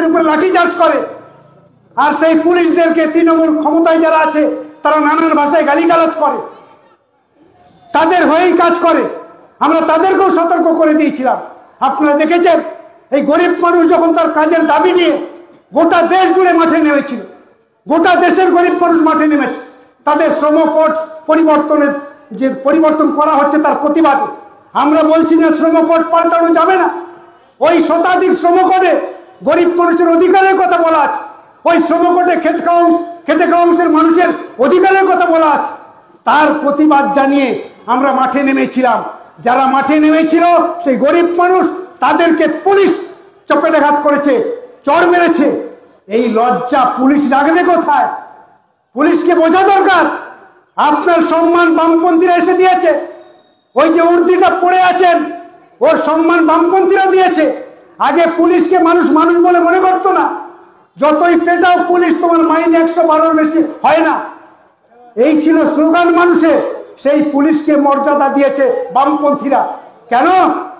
উপরে লাঠিচার্জ করে, আর সেই পুলিশদেরকে তৃণমূল ক্ষমতায় যারা আছে তারা নানান ভাষায় গালিগালাজ করে, তাদের হয়েই কাজ করে। আমরা তাদেরকেও সতর্ক করে দিয়েছিলাম। আপনারা দেখেছেন এই গরিব মানুষ যখন তার কাজের দাবি নিয়ে গোটা দেশ জুড়ে মাঠে নেমেছিল, গোটা দেশের গরিব মানুষ মাঠে নেমেছে তাদের শ্রম কোড পরিবর্তনের যে পরিবর্তন করা হচ্ছে তার প্রতিবাদে। আমরা বলছি না শ্রম কোড পাল্টানো যাবে না, ওই শতাধিক শ্রম কোডে গরিব মানুষের অধিকারের কথা বলা আছে, ওই শ্রম কোডে খেটে খাওয়া অংশের মানুষের অধিকারের কথা বলা আছে। তার প্রতিবাদ জানিয়ে আমরা মাঠে নেমেছিলাম। যারা মাঠে নেমেছিল সেই গরিব মানুষ, তাদেরকে পুলিশ চপেটাঘাত করেছে, চড় মেরেছে। এই লজ্জা পুলিশ রাখবে কোথায়? পুলিশকে বোঝা দরকার আপনার সম্মান বামপন্থীরা এসে দিয়েছে। ওই যে উর্দিটা পড়ে আছেন ওর সম্মান বামপন্থীরা দিয়েছে। আগে পুলিশকে মানুষ মানুষ বলে মনে করতো না, যতই পেটাও পুলিশ তোমার মাইনে 112 বেশি হয় না, এই ছিল স্লোগান মানুষের। সেই পুলিশকে মর্যাদা দিয়েছে বামপন্থীরা। কেন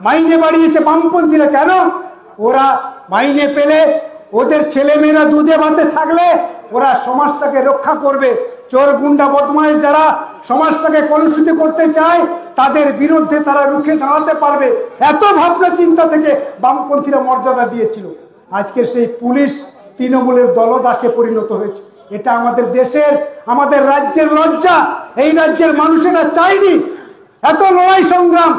মাইনে বাড়িয়েছে বামপন্থীরা? কেন? ওরা মাইনে পেলে ওদের ছেলেমেয়েরা দুধে ভাতে থাকলে ওরা সমাজটাকে রক্ষা করবে। চোর গুন্ডা বদমাশ যারা সমাজটাকে কলুষিত করতে চায় তাদের বিরুদ্ধে তারা রুখে দাঁড়াতে পারবে, এত ভাবনা চিন্তা থেকে বামপন্থীরা মর্যাদা দিয়েছিল। আজকে সেই পুলিশ তৃণমূলের দলদাসে পরিণত হয়েছে। এটা আমাদের দেশের, আমাদের রাজ্যের লজ্জা। এই রাজ্যের মানুষেরা চায়নি। এত লড়াই সংগ্রাম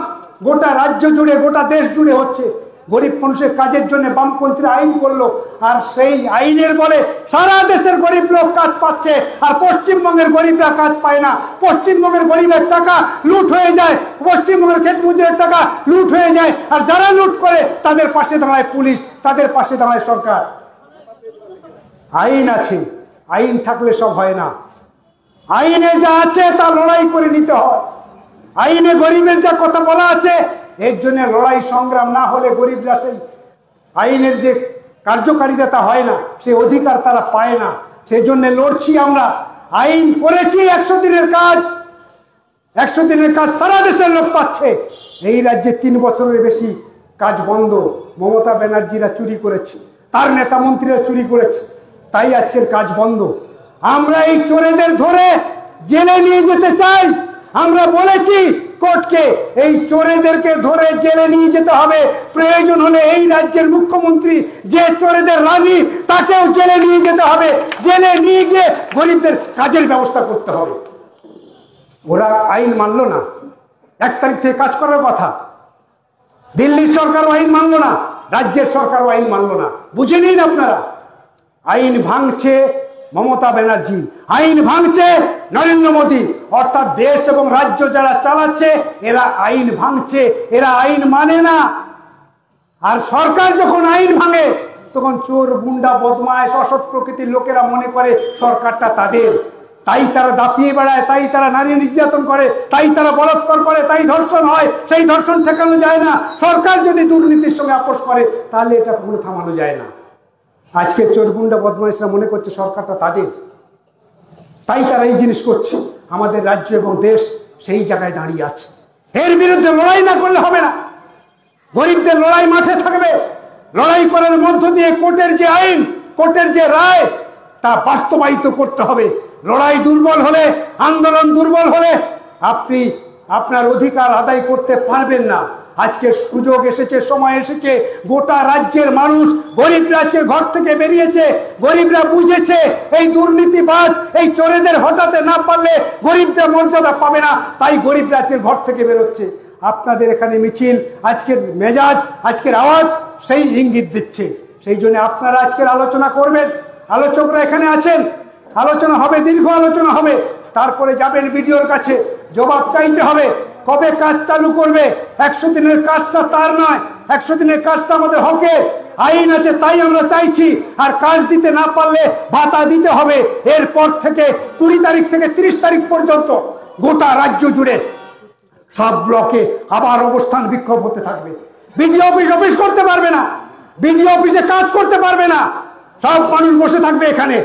গোটা রাজ্য জুড়ে গোটা দেশ জুড়ে হচ্ছে, গরিব মানুষের কাজের জন্য বামপন্থীরা আইন করলো, আর সেই আইনের বলে সারা দেশের গরিব লোক কাজ পাচ্ছে, আর পশ্চিমবঙ্গের গরিবরা কাজ পায় না। পশ্চিমবঙ্গের গরিবের টাকা লুট হয়ে যায়, পশ্চিমবঙ্গের ক্ষেত মজুরের টাকা লুট হয়ে যায়, আর যারা লুট করে তাদের পাশে দাঁড়ায় পুলিশ, তাদের পাশে দাঁড়ায় সরকার। আইন আছে, আইন থাকলে সব হয় না। আইনে যা আছে তা লড়াই করে নিতে হয়। আইনে গরিবের যা কথা বলা আছে এর জন্য লড়াই সংগ্রাম না হলে গরিবরা সেই আইনের যে কার্যকারিতা তা হয় না, সে অধিকার তারা পায় না। সেই জন্য লড়ছি আমরা। আইন করেছি 100 দিনের কাজ, 100 দিনের কাজ সারা দেশের লোক পাচ্ছে। এই রাজ্যে 3 বছরের বেশি কাজ বন্ধ। মমতা ব্যানার্জিরা চুরি করেছে, তার নেতা মন্ত্রীরা চুরি করেছে, তাই আজকের কাজ বন্ধ। আমরা এই চোরেদের ধরে জেলে নিয়ে যেতে চাই। আমরা বলেছি কোর্টকে এই চোরেদেরকে ধরে জেলে নিয়ে যেতে হবে। প্রয়োজন হলে এই রাজ্যের মুখ্যমন্ত্রী যে চোরেদের রানী তাকেও জেলে নিয়ে যেতে হবে। জেলে নিয়ে গিয়ে গরিবদের কাজের ব্যবস্থা করতে হবে। ওরা আইন মানলো না, 1 তারিখ থেকে কাজ করার কথা। দিল্লির সরকারও আইন মানলো না, রাজ্যের সরকারও আইন মানলো না। বুঝে নিন আপনারা, আইন ভাঙছে মমতা ব্যানার্জি, আইন ভাঙছে নরেন্দ্র মোদী, অর্থাৎ দেশ এবং রাজ্য যারা চালাচ্ছে এরা আইন ভাঙছে, এরা আইন মানে না। আর সরকার যখন আইন ভাঙে তখন চোর গুন্ডা বদমাশ অসৎ প্রকৃতির লোকেরা মনে করে সরকারটা তাদের, তাই তারা দাপিয়ে বেড়ায়, তাই তারা নারী নির্যাতন করে, তাই তারা বলাৎকার করে, তাই ধর্ষণ হয়। সেই ধর্ষণ ঠেকানো যায় না। সরকার যদি দুর্নীতির সঙ্গে আপোষ করে তাহলে এটা পুরো থামানো যায় না। আজকে চোরগুন্ডা বদমাইশরা মনে করছে সরকারটা তাদের, তাই তারা এই জিনিস করছে। আমাদের রাজ্য এবং দেশ সেই জায়গায় দাঁড়িয়ে আছে। এর বিরুদ্ধে লড়াই না করলে হবে না। গরিবদের লড়াই মাঠে থাকবে। লড়াই করার মধ্য দিয়ে কোর্টের যে আইন, কোর্টের যে রায় তা বাস্তবায়িত করতে হবে। লড়াই দুর্বল হলে, আন্দোলন দুর্বল হলে আপনি আপনার অধিকার আদায় করতে পারবেন না। আজকে সুযোগ এসেছে, সময় এসেছে। গোটা রাজ্যের মানুষ, গরিবরা আজকে ঘর থেকে বেরিয়েছে। গরিবরা বুঝেছে এই দুর্নীতিবাজ, এই চোরেদের হটাতে না পারলে গরিবরা মর্যাদা পাবে না, তাই গরিবরা আজকে ঘর থেকে বেরোচ্ছে। আপনাদের এখানে মিছিল, আজকের মেজাজ, আজকের আওয়াজ সেই ইঙ্গিত দিচ্ছে। সেই জন্য আপনারা আজকের আলোচনা করবেন। আলোচকরা এখানে আছেন, আলোচনা হবে, দীর্ঘ আলোচনা হবে। তারপরে যাবেন বিডিওর কাছে, জবাব চাইতে হবে। কবে কাজ চালু করবে? 100 দিনের কাজটা তার নয়, 100 দিনের কাজটা আমাদের হকের। আইন আছে তাই আমরা চাইছি। আর কাজ দিতে না পারলে ভাতা দিতে হবে। এরপর থেকে 20 তারিখ থেকে 30 তারিখ পর্যন্ত গোটা রাজ্য জুড়ে সব ব্লকে আবার অবস্থান বিক্ষোভ হতে থাকবে। বিডিও অফিস করতে পারবে না, বিডিও অফিসে কাজ করতে পারবে না। সব মানুষ বসে থাকবে এখানে।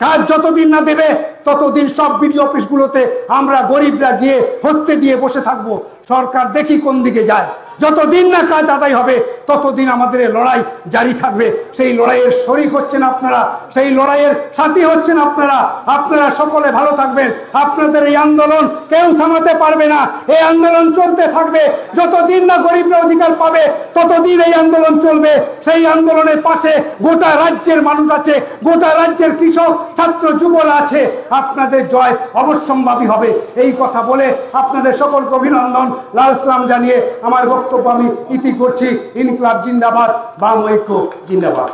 কাজ যতদিন না দেবে ততদিন সব বিডিও অফিসগুলোতে আমরা গরিবরা গিয়ে হত্যে দিয়ে বসে থাকবো। সরকার দেখি কোন দিকে যায়। যতদিন না কাজ আদায় হবে ততদিন আমাদের এই লড়াই জারি থাকবে। সেই লড়াইয়ের শরিক হচ্ছেন আপনারা, সেই লড়াইয়ের সাথী হচ্ছেন আপনারা। আপনারা সকলে ভালো থাকবেন। আপনাদের এই আন্দোলন কেউ থামাতে পারবে না। এই আন্দোলন চলতে থাকবে। যতদিন না গরিবরা অধিকার পাবে ততদিন এই আন্দোলন চলবে। সেই আন্দোলনের পাশে গোটা রাজ্যের মানুষ আছে, গোটা রাজ্যের কৃষক, ছাত্র, যুবরা আছে। আপনাদের জয় অবশ্যম্ভাবী হবে। এই কথা বলে আপনাদের সকলকে অভিনন্দন, লাল সালাম জানিয়ে আমার বক্তব্য আমি ইতি করছি। ইনকিলাব জিন্দাবাদ, বাম ঐক্য জিন্দাবাদ।